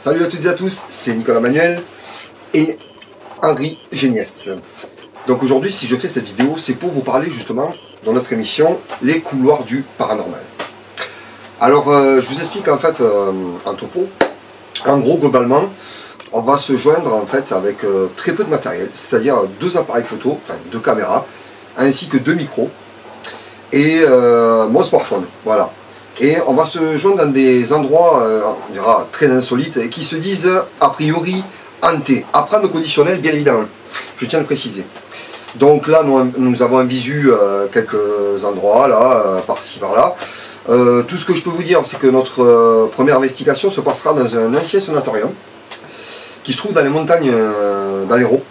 Salut à toutes et à tous, c'est Nicolas Manuel et Henri Géniès. Donc aujourd'hui, si je fais cette vidéo, c'est pour vous parler justement dans notre émission Les couloirs du paranormal. Alors je vous explique en fait en topo. En gros, globalement, on va se joindre en fait avec très peu de matériel, c'est-à-dire 2 appareils photo, enfin 2 caméras, ainsi que 2 micros et mon smartphone, voilà. Et on va se joindre dans des endroits, on dira, très insolites et qui se disent a priori hantés, à prendre au conditionnel bien évidemment, je tiens à le préciser. Donc là nous avons un visu quelques endroits, là, par-ci par-là. Tout ce que je peux vous dire, c'est que notre première investigation se passera dans un ancien sanatorium qui se trouve dans les montagnes dans l'Hérault,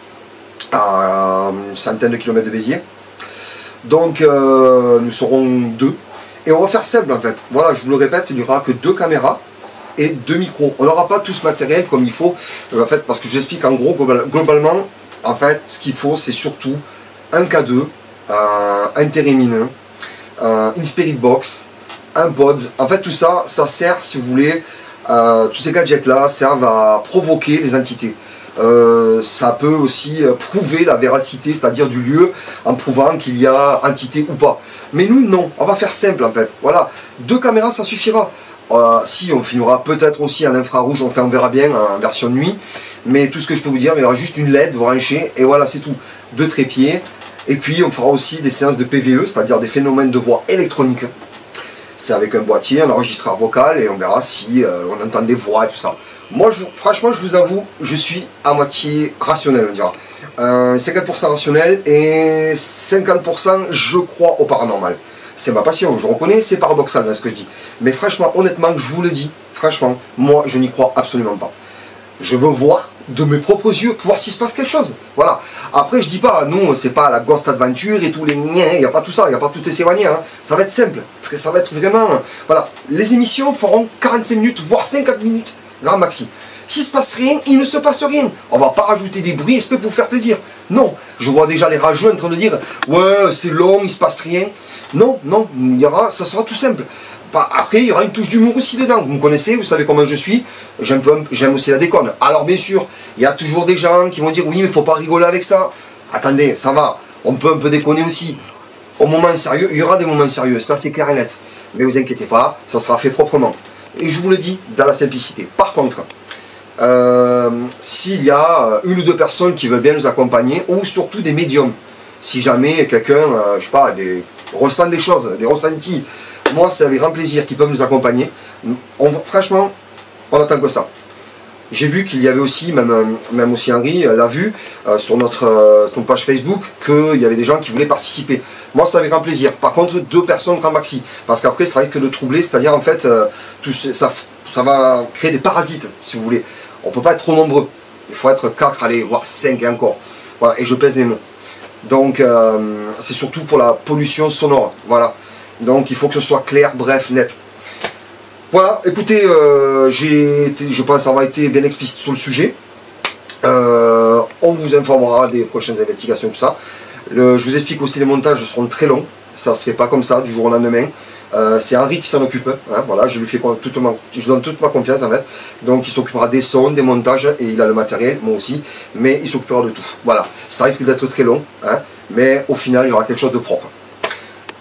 à une centaine de kilomètres de Béziers. Donc nous serons 2. Et on va faire simple en fait. Voilà, je vous le répète, il n'y aura que 2 caméras et 2 micros. On n'aura pas tout ce matériel comme il faut, en fait, parce que j'explique en gros, globalement, en fait, ce qu'il faut, c'est surtout un K2, un Térémine, une Spirit Box, un pod. En fait, tout ça, ça sert, si vous voulez, tous ces gadgets-là servent à provoquer les entités. Ça peut aussi prouver la véracité, c'est-à-dire du lieu, en prouvant qu'il y a entité ou pas. Mais nous, non, on va faire simple en fait. Voilà, 2 caméras, ça suffira. Si, on filmera peut-être aussi en infrarouge, on verra bien en version nuit. Mais tout ce que je peux vous dire, il y aura juste une LED branchée, et voilà, c'est tout. 2 trépieds, et puis on fera aussi des séances de PVE, c'est-à-dire des phénomènes de voix électroniques. C'est avec un boîtier, un enregistreur vocal, et on verra si on entend des voix et tout ça. Moi, franchement, je vous avoue, je suis à moitié rationnel, on dira. 50% rationnel et 50% je crois au paranormal. C'est ma passion, je reconnais, c'est paradoxal dans ce que je dis. Mais franchement, honnêtement, je vous le dis, franchement, moi, je n'y crois absolument pas. Je veux voir de mes propres yeux, voir s'il se passe quelque chose. Voilà. Après, je dis pas, nous, c'est pas la Ghost Adventure et tous les niens, il n'y a pas tout ça, il n'y a pas toutes ces manières. Hein. Ça va être simple, ça va être vraiment... Voilà. Les émissions feront 45 minutes, voire 50 minutes, grand maxi. S'il ne se passe rien, il ne se passe rien. On va pas rajouter des bruits, espèce pour vous faire plaisir. Non, je vois déjà les rageux en train de dire « Ouais, c'est long, il ne se passe rien. » Non, non, il y aura, ça sera tout simple. Après, il y aura une touche d'humour aussi dedans. Vous me connaissez, vous savez comment je suis. J'aime aussi la déconne. Alors bien sûr, il y a toujours des gens qui vont dire « Oui, mais il ne faut pas rigoler avec ça. » Attendez, ça va. On peut un peu déconner aussi. Au moment sérieux, il y aura des moments sérieux. Ça, c'est clair et net. Mais vous inquiétez pas, ça sera fait proprement. Et je vous le dis, dans la simplicité. Par contre, s'il y a 1 ou 2 personnes qui veulent bien nous accompagner, ou surtout des médiums, si jamais quelqu'un, je sais pas, ressent des choses, des ressentis, moi c'est avec grand plaisir qu'ils peuvent nous accompagner. Franchement, on attend que ça. J'ai vu qu'il y avait aussi, même aussi Henri l'a vu sur notre page Facebook, qu'il y avait des gens qui voulaient participer. Moi c'est avec grand plaisir. Par contre 2 personnes grand maxi, parce qu'après ça risque de troubler, c'est-à-dire en fait ça va créer des parasites si vous voulez. On ne peut pas être trop nombreux. Il faut être 4, allez, voire 5 et encore. Voilà, et je pèse mes mots. Donc c'est surtout pour la pollution sonore. Voilà. Donc il faut que ce soit clair, bref, net. Voilà, écoutez, je pense avoir été bien explicite sur le sujet. On vous informera des prochaines investigations, tout ça. Je vous explique aussi, les montages seront très longs. Ça ne se fait pas comme ça, du jour au lendemain. C'est Henri qui s'en occupe, hein, voilà, je donne toute ma confiance en fait. Donc il s'occupera des sons, des montages, et il a le matériel, moi aussi, mais il s'occupera de tout. Voilà, ça risque d'être très long, hein, mais au final il y aura quelque chose de propre.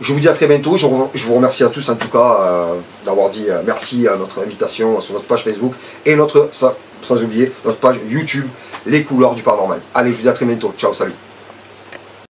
Je vous dis à très bientôt, je vous remercie à tous en tout cas d'avoir dit merci à notre invitation sur notre page Facebook et sans oublier notre page YouTube, Les Couloirs du Paranormal. Allez, je vous dis à très bientôt, ciao, salut.